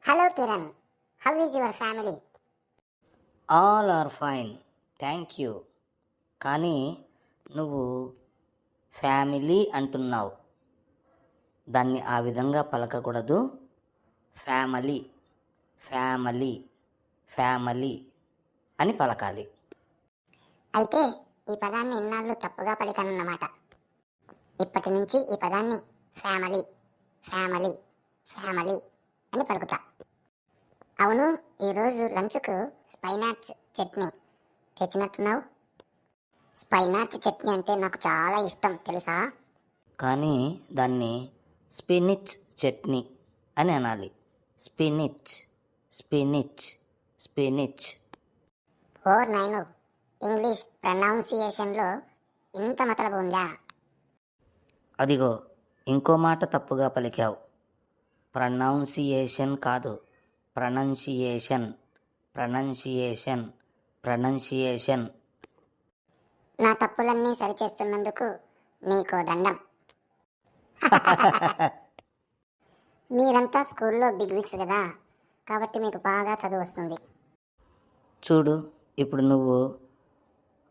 Hello Kiran, how is your family? All are fine, thank you. కానీ నువ్వు family అంటున్నావు. దాన్ని ఆ విధంగా పలకకూడదు. ఫ్యామిలీ ఫ్యామిలీ ఫ్యామిలీ అని పలకాలి. అయితే ఈ పదాన్ని ఇన్నాళ్ళు తప్పుగా పలికానన్నమాట. ఇప్పటి నుంచి ఈ పదాన్ని ఫ్యామిలీ ఫ్యామిలీ ఫ్యామిలీ అని పలుకుతా. అవును, ఈరోజు లంచ్కు స్పైనాచ్ చట్నీ తెచ్చినట్టున్నావు. స్పైనాచ్ చట్నీ అంటే నాకు చాలా ఇష్టం తెలుసా? కానీ దాన్ని స్పినిచ్ చట్నీ అని అనాలి. Spinach spinach spinach. ఓ నైను, ఇంగ్లీష్ ప్రొనౌన్సియేషన్లో ఇంత మతలబు ఉందా? అదిగో ఇంకో మాట తప్పుగా పలికావు. ప్రొనౌన్సియేషన్ కాదు, ప్రొనౌన్సియేషన్ ప్రొనౌన్సియేషన్ ప్రొనౌన్సియేషన్. నా తప్పులన్నీ సరిచేస్తున్నందుకు నీకో దండం. మీరంతా స్కూల్లో బిగ్ విక్స్ కదా, కాబట్టి మీకు బాగా చదువు వస్తుంది. చూడు, ఇప్పుడు నువ్వు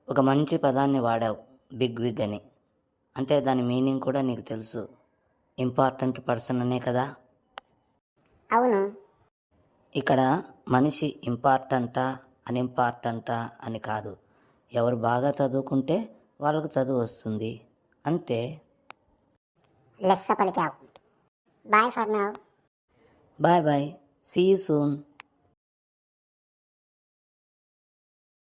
ఒక మంచి పదాన్ని వాడావు, బిగ్ విగ్ అని. అంటే దాని మీనింగ్ కూడా నీకు తెలుసు. ఇంపార్టెంట్ పర్సన్ అనే కదా. అవును, ఇక్కడ మనిషి ఇంపార్టెంటా అన్ఇంపార్టెంటా అని కాదు. ఎవరు బాగా చదువుకుంటే వాళ్ళకు చదువు వస్తుంది, అంతే. లెస్స పలికావు. Bye for now. Bye bye, see you soon.